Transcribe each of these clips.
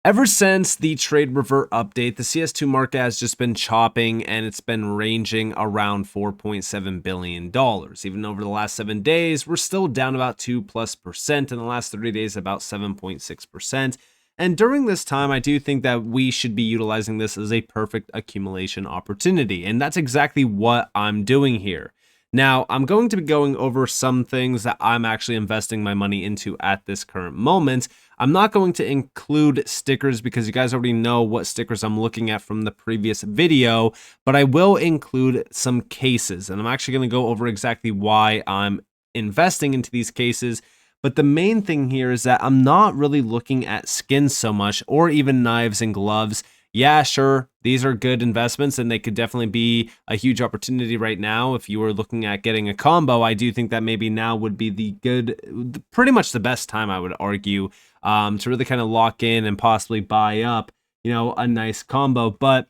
Ever since the trade revert update, the CS2 market has just been chopping and it's been ranging around $4.7 billion. Even over the last 7 days, we're still down about 2+%. In the last 30 days, about 7.6%. And during this time, I do think that we should be utilizing this as a perfect accumulation opportunity. And that's exactly what I'm doing here. Now, I'm going to be going over some things that I'm actually investing my money into at this current moment. I'm not going to include stickers because you guys already know what stickers I'm looking at from the previous video, but I will include some cases, and I'm actually going to go over exactly why I'm investing into these cases. But the main thing here is that I'm not really looking at skins so much, or even knives and gloves. Yeah, sure, these are good investments and they could definitely be a huge opportunity right now. If you were looking at getting a combo, I do think that maybe now would be pretty much the best time, I would argue, to really kind of lock in and possibly buy up, a nice combo. But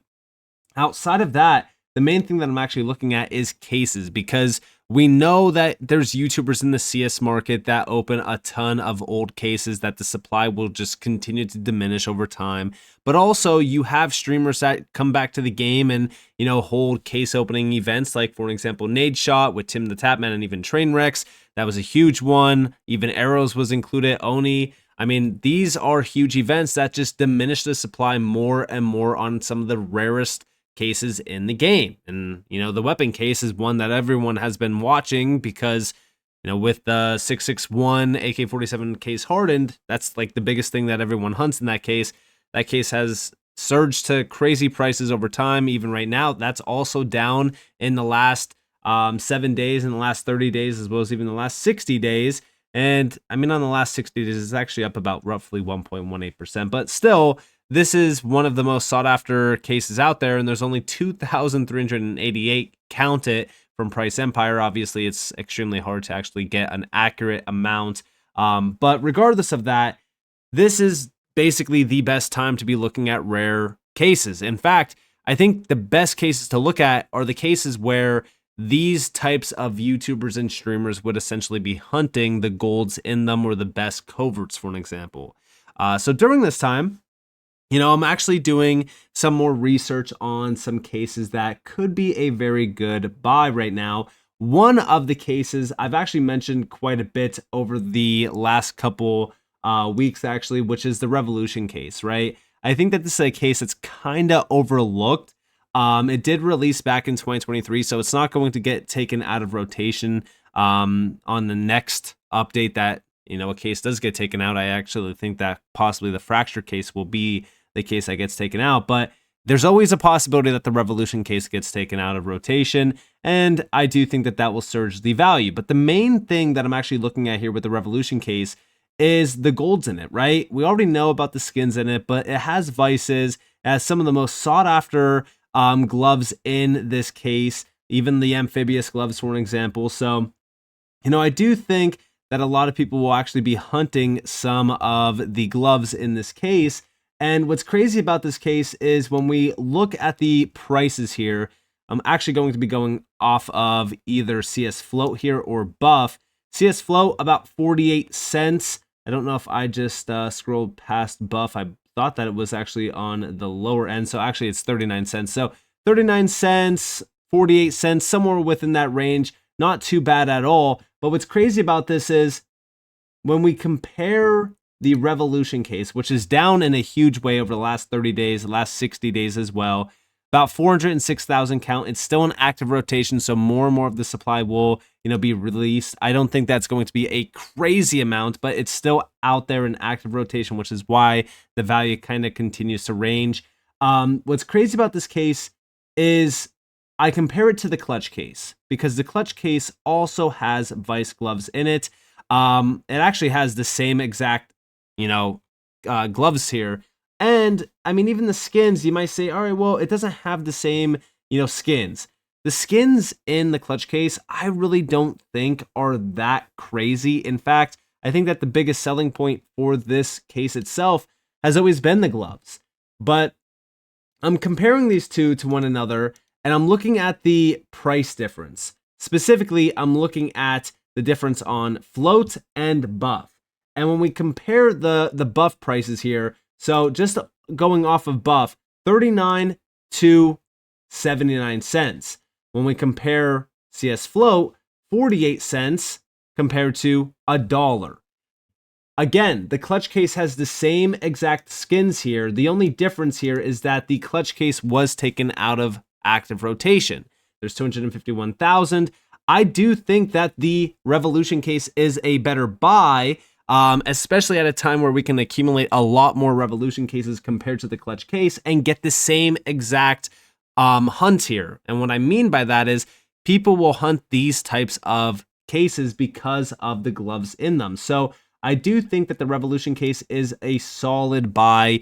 outside of that, the main thing that I'm actually looking at is cases, because we know that there's YouTubers in the CS market that open a ton of old cases, that the supply will just continue to diminish over time. But also you have streamers that come back to the game and, hold case opening events, like for example, Nade Shot with Tim the Tapman and even Trainwrecks. That was a huge one. Even Arrows was included, Oni. I mean, these are huge events that just diminish the supply more and more on some of the rarest cases in the game. And the weapon case is one that everyone has been watching because with the 661 AK-47 case hardened, that's like the biggest thing that everyone hunts in that case. That case has surged to crazy prices over time. Even right now, that's also down in the last 7 days, in the last 30 days, as well as even the last 60 days. And I mean, on the last 60 days, it's actually up about roughly 1.18%, but still, this is one of the most sought after cases out there, and there's only 2,388 counted from Price Empire. Obviously, it's extremely hard to actually get an accurate amount. But regardless of that, this is basically the best time to be looking at rare cases. In fact, I think the best cases to look at are the cases where these types of YouTubers and streamers would essentially be hunting the golds in them, or the best coverts, for an example. So during this time, I'm actually doing some more research on some cases that could be a very good buy right now. One of the cases I've actually mentioned quite a bit over the last couple weeks, actually, which is the Revolution case, right? I think that this is a case that's kind of overlooked. It did release back in 2023, so it's not going to get taken out of rotation on the next update that, a case does get taken out. I actually think that possibly the Fracture case will be the case that gets taken out, but there's always a possibility that the Revolution case gets taken out of rotation, and I do think that that will surge the value. But the main thing that I'm actually looking at here with the Revolution case is the golds in it, right? We already know about the skins in it, but it has vices, it has some of the most sought after gloves in this case, even the amphibious gloves, for an example. So, I do think that a lot of people will actually be hunting some of the gloves in this case. And what's crazy about this case is when we look at the prices here, I'm actually going to be going off of either CS Float here or Buff. CS Float, about 48 cents. I don't know if I just scrolled past Buff. I thought that it was actually on the lower end. So actually it's 39 cents. So 39 cents, 48 cents, somewhere within that range. Not too bad at all. But what's crazy about this is when we compare the Revolution case, which is down in a huge way over the last 30 days, the last 60 days as well, about 406,000 count. It's still an active rotation, so more and more of the supply will, be released. I don't think that's going to be a crazy amount, but it's still out there in active rotation, which is why the value kind of continues to range. What's crazy about this case is I compare it to the Clutch case, because the Clutch case also has Vice gloves in it. It actually has the same exact gloves here. And I mean, even the skins, you might say, all right, well, it doesn't have the same, skins. The skins in the Clutch case, I really don't think are that crazy. In fact, I think that the biggest selling point for this case itself has always been the gloves. But I'm comparing these two to one another, and I'm looking at the price difference. Specifically, I'm looking at the difference on Float and Buff. And when we compare the Buff prices here, So just going off of buff, 39 to 79 cents. When we compare CS float, 48 cents compared to $1. Again, the clutch case has the same exact skins here. The only difference here is that the clutch case was taken out of active rotation. There's 251,000. I do think that the Revolution case is a better buy, especially at a time where we can accumulate a lot more Revolution cases compared to the clutch case and get the same exact hunt here. And what I mean by that is people will hunt these types of cases because of the gloves in them. So I do think that the Revolution case is a solid buy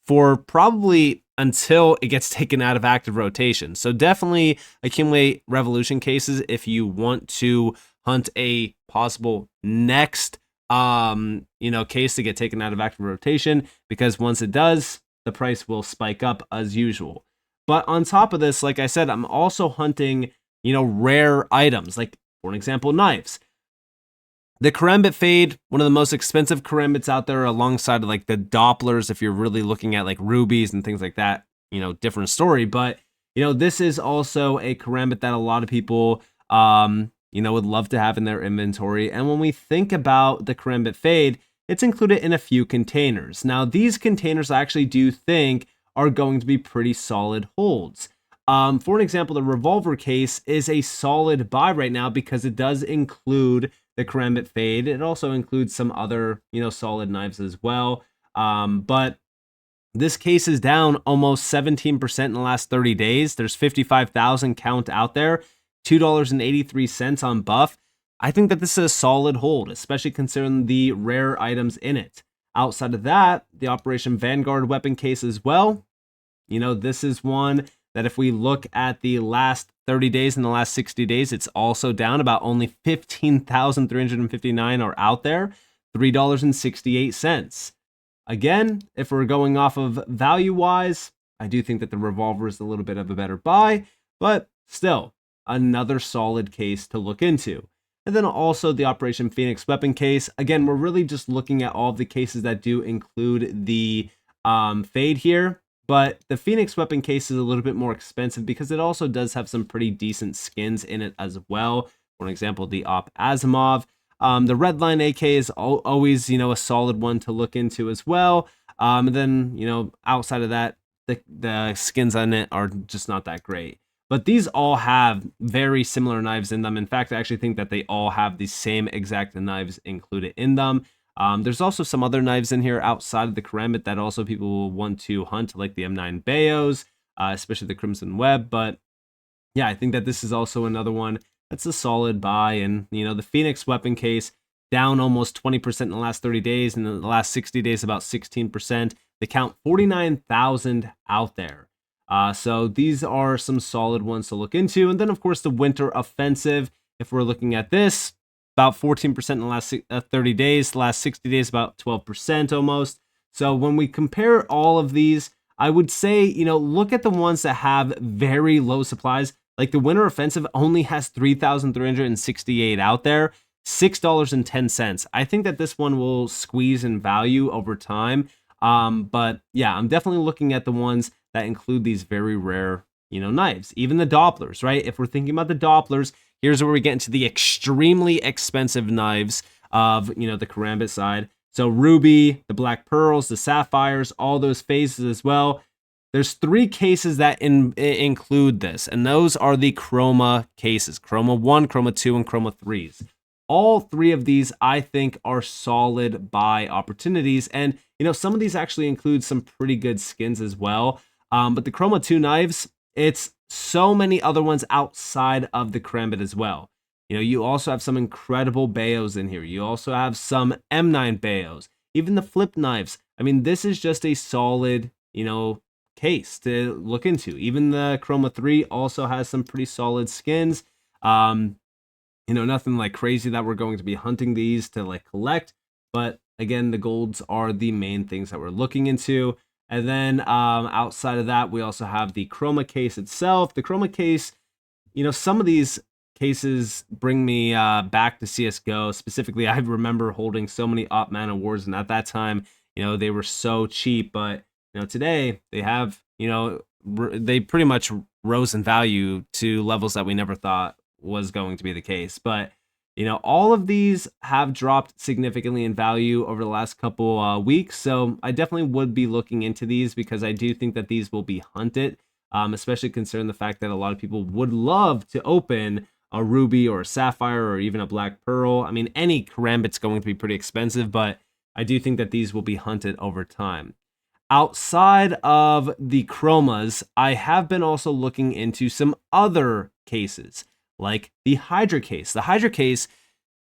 for probably until it gets taken out of active rotation. So definitely accumulate Revolution cases if you want to hunt a possible next case to get taken out of active rotation, because once it does, the price will spike up as usual. But on top of this, like I said, I'm also hunting, rare items, like for an example, knives. The Karambit Fade, one of the most expensive Karambits out there, alongside of like the Dopplers, if you're really looking at like rubies and things like that, different story. But, this is also a Karambit that a lot of people, would love to have in their inventory. And when we think about the Karambit Fade, it's included in a few containers. Now, these containers I actually do think are going to be pretty solid holds. For an example, the Revolver case is a solid buy right now because it does include the Karambit Fade. It also includes some other, solid knives as well. But this case is down almost 17% in the last 30 days. There's 55,000 count out there, $2.83 on buff. I think that this is a solid hold, especially considering the rare items in it. Outside of that, the Operation Vanguard weapon case as well. This is one that if we look at the last 30 days and the last 60 days, it's also down. About only 15,359 are out there, $3.68. Again, if we're going off of value-wise, I do think that the Revolver is a little bit of a better buy, but still, another solid case to look into. And then also the Operation Phoenix weapon case. Again, we're really just looking at all of the cases that do include the Fade here. But the Phoenix weapon case is a little bit more expensive because it also does have some pretty decent skins in it as well. For example, the Op Asimov. The Redline AK is always, a solid one to look into as well. And then, outside of that, the skins on it are just not that great. But these all have very similar knives in them. In fact, I actually think that they all have the same exact knives included in them. There's also some other knives in here outside of the Karambit that also people will want to hunt, like the M9 Bayos, especially the Crimson Web. But yeah, I think that this is also another one that's a solid buy. And, the Phoenix weapon case down almost 20% in the last 30 days. And in the last 60 days, about 16%. They count 49,000 out there. So these are some solid ones to look into. And then, of course, the Winter Offensive. If we're looking at this, about 14% in the last 30 days, the last 60 days, about 12% almost. So when we compare all of these, I would say, look at the ones that have very low supplies. Like the Winter Offensive only has 3,368 out there, $6.10. I think that this one will squeeze in value over time. But yeah, I'm definitely looking at the ones that include these very rare, knives. Even the Dopplers, right? If we're thinking about the Dopplers, here's where we get into the extremely expensive knives of, the Karambit side. So Ruby, the Black Pearls, the Sapphires, all those phases as well. There's 3 cases that include this, and those are the Chroma cases. Chroma 1, Chroma 2, and Chroma 3s. All 3 of these, I think, are solid buy opportunities. And, some of these actually include some pretty good skins as well. But the Chroma 2 knives, it's so many other ones outside of the Karambit as well. You also have some incredible Bayos in here. You also have some M9 Bayos, even the flip knives. I mean, this is just a solid, case to look into. Even the Chroma 3 also has some pretty solid skins. Nothing like crazy that we're going to be hunting these to like collect. But again, the golds are the main things that we're looking into. And then outside of that, we also have the Chroma case itself. The Chroma case, some of these cases bring me back to CSGO. Specifically, I remember holding so many Op Man awards, and at that time, they were so cheap, but today they have, they pretty much rose in value to levels that we never thought was going to be the case. But all of these have dropped significantly in value over the last couple weeks. So I definitely would be looking into these because I do think that these will be hunted, especially considering the fact that a lot of people would love to open a ruby or a sapphire or even a black pearl. I mean, any karambit's going to be pretty expensive, but I do think that these will be hunted over time. Outside of the chromas, I have been also looking into some other cases, like the Hydra case. The Hydra case,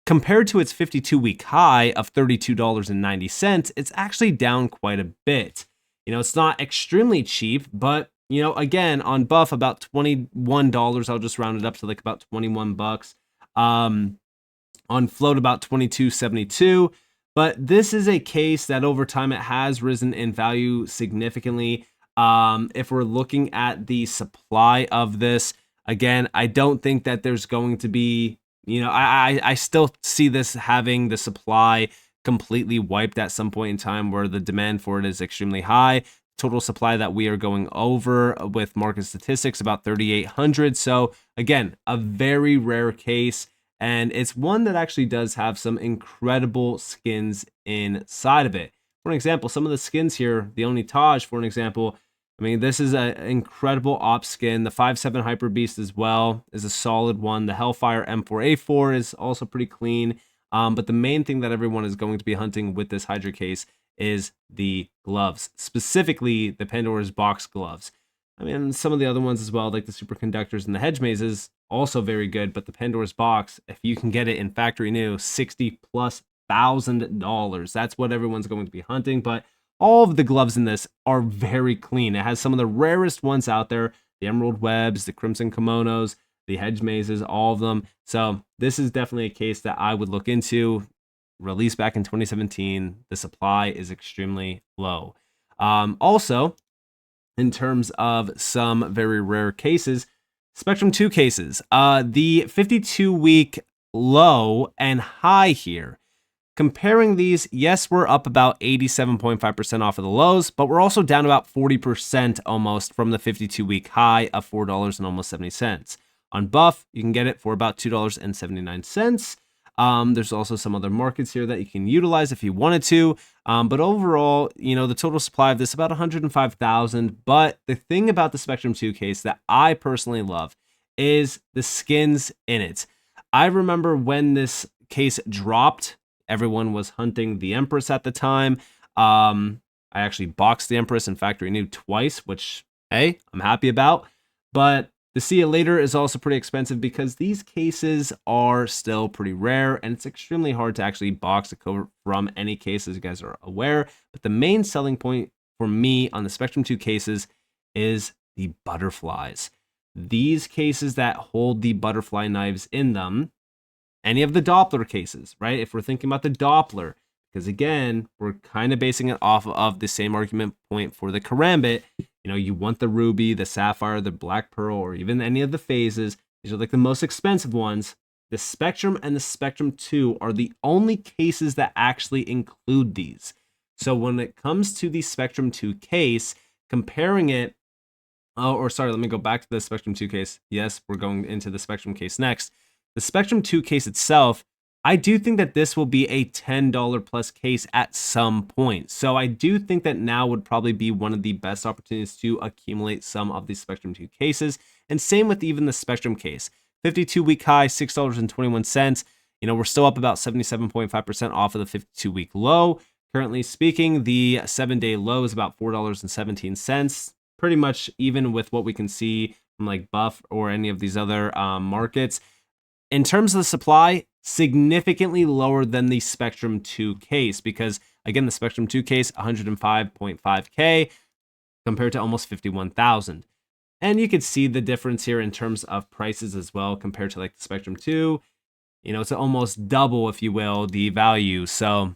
compared to its 52-week high of $32.90, it's actually down quite a bit. It's not extremely cheap, but again, on buff about $21. I'll just round it up to like about 21 bucks. On float about 22.72. But this is a case that over time it has risen in value significantly. If we're looking at the supply of this, again, I don't think that there's going to be, I still see this having the supply completely wiped at some point in time where the demand for it is extremely high. Total supply that we are going over with market statistics about 3,800. So again, a very rare case. And it's one that actually does have some incredible skins inside of it. For an example, some of the skins here, the Oni Taj, for an example, I mean, this is an incredible op skin. The 5.7 Hyper Beast as well is a solid one. The Hellfire M4A4 is also pretty clean. But the main thing that everyone is going to be hunting with this Hydra case is the gloves, specifically the Pandora's Box gloves. I mean, some of the other ones as well, like the Superconductors and the Hedge Mazes, also very good. But the Pandora's Box, if you can get it in factory new, $60,000+. That's what everyone's going to be hunting. But all of the gloves in this are very clean. It has some of the rarest ones out there: the Emerald Webs, the Crimson Kimonos, the Hedge Mazes, all of them. So this is definitely a case that I would look into. Released back in 2017, the supply is extremely low. Also, in terms of some very rare cases, Spectrum 2 cases, the 52-week low and high here. Comparing these, yes, we're up about 87.5% off of the lows, but we're also down about 40% almost from the 52-week high of $4.70. On buff, you can get it for about $2.79. There's also some other markets here that you can utilize if you wanted to. But overall, the total supply of this about 105,000. But the thing about the Spectrum 2 case that I personally love is the skins in it. I remember when this case dropped, everyone was hunting the Empress at the time. I actually boxed the Empress in factory new twice, which, hey, I'm happy about. But the See You Later is also pretty expensive because these cases are still pretty rare, and it's extremely hard to actually box a code from any case, as you guys are aware. But the main selling point for me on the Spectrum 2 cases is the butterflies. These cases that hold the butterfly knives in them, any of the Doppler cases, right? If we're thinking about the Doppler, because again, we're kind of basing it off of the same argument point for the Karambit. You want the ruby, the sapphire, the black pearl, or even any of the phases. These are like the most expensive ones. The Spectrum and the Spectrum 2 are the only cases that actually include these. So when it comes to the Spectrum 2 case, comparing it, let me go back to the Spectrum 2 case. Yes, we're going into the Spectrum case next. The Spectrum 2 case itself, I do think that this will be a $10 plus case at some point. So I do think that now would probably be one of the best opportunities to accumulate some of these Spectrum 2 cases. And same with even the Spectrum case. 52-week high, $6.21. We're still up about 77.5% off of the 52-week low. Currently speaking, the 7-day low is about $4.17. Pretty much even with what we can see from like Buff or any of these other markets. In terms of the supply, significantly lower than the Spectrum 2 case, because again, the Spectrum 2 case, 105.5K compared to almost 51,000. And you could see the difference here in terms of prices as well compared to like the Spectrum 2. It's almost double, if you will, the value. So,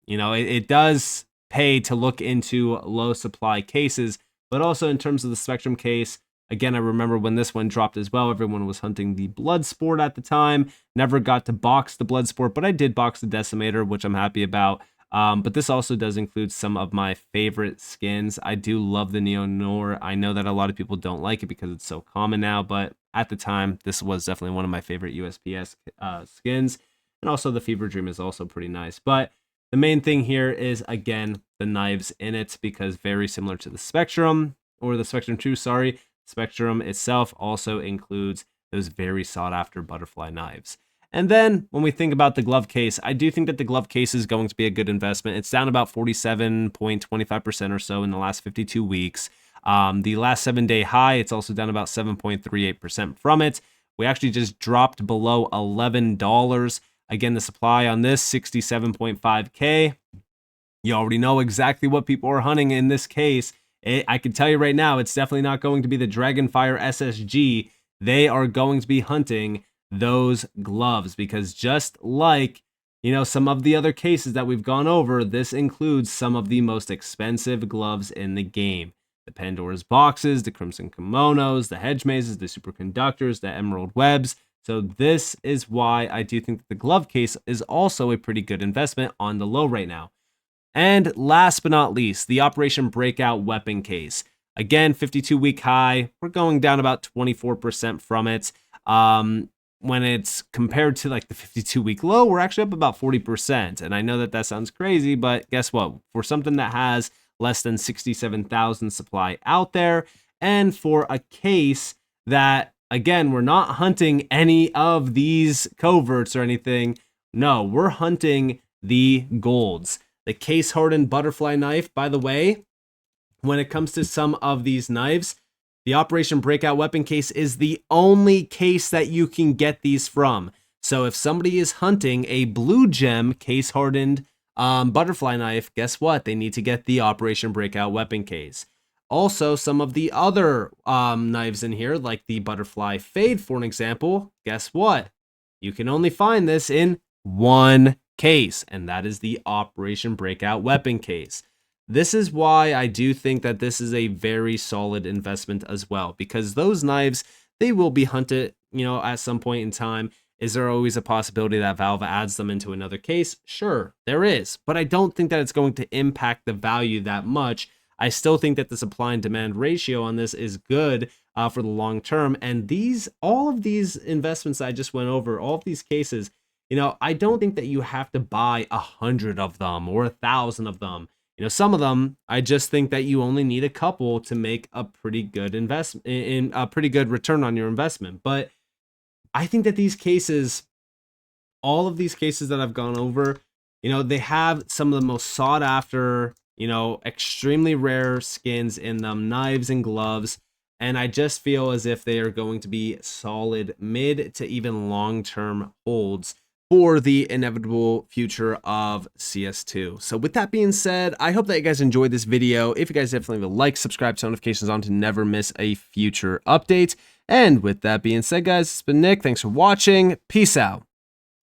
it does pay to look into low supply cases, but also in terms of the Spectrum case, again, I remember when this one dropped as well, everyone was hunting the Bloodsport at the time. Never got to box the Bloodsport, but I did box the Decimator, which I'm happy about. But this also does include some of my favorite skins. I do love the Neo Noir. I know that a lot of people don't like it because it's so common now, but at the time, this was definitely one of my favorite USPS skins. And also the Fever Dream is also pretty nice. But the main thing here is, again, the knives in it, because very similar to the Spectrum, or the Spectrum 2, sorry, Spectrum itself also includes those very sought after butterfly knives. And then when we think about the glove case, I do think that the glove case is going to be a good investment. It's down about 47.25% or so in the last 52 weeks. The last 7-day high, it's also down about 7.38% from it. We actually just dropped below $11. Again, the supply on this, 67.5K. You already know exactly what people are hunting in this case. I can tell you right now, it's definitely not going to be the Dragonfire SSG. They are going to be hunting those gloves, because just like, some of the other cases that we've gone over, this includes some of the most expensive gloves in the game. The Pandora's boxes, the Crimson Kimonos, the Hedge Mazes, the Superconductors, the Emerald Webs. So this is why I do think that the glove case is also a pretty good investment on the low right now. And last but not least, the Operation Breakout weapon case. Again, 52-week high. We're going down about 24% from it. When it's compared to like the 52-week low, we're actually up about 40%. And I know that that sounds crazy, but guess what? For something that has less than 67,000 supply out there, and for a case that, again, we're not hunting any of these coverts or anything. No, we're hunting the golds. The case hardened butterfly knife, by the way, when it comes to some of these knives, the Operation Breakout weapon case is the only case that you can get these from. So if somebody is hunting a blue gem case hardened butterfly knife, guess what? They need to get the Operation Breakout weapon case. Also, some of the other knives in here, like the Butterfly Fade, for an example, guess what? You can only find this in one case, and that is the Operation Breakout weapon case. This is why I do think that this is a very solid investment as well, because those knives, they will be hunted, at some point in time. Is there always a possibility that Valve adds them into another case? Sure, there is, but I don't think that it's going to impact the value that much. I still think that the supply and demand ratio on this is good for the long term, and all of these investments I just went over, all of these cases, I don't think that you have to buy 100 of them or 1,000 of them. Some of them, I just think that you only need a couple to make a pretty good investment, in a pretty good return on your investment. But I think that these cases, all of these cases that I've gone over, they have some of the most sought after, extremely rare skins in them, knives and gloves. And I just feel as if they are going to be solid mid to even long-term holds for the inevitable future of CS2. So with that being said, I hope that you guys enjoyed this video. If you guys definitely leave a like, subscribe, turn notifications on to never miss a future update. And with that being said, guys, it's been Nick. Thanks for watching. Peace out.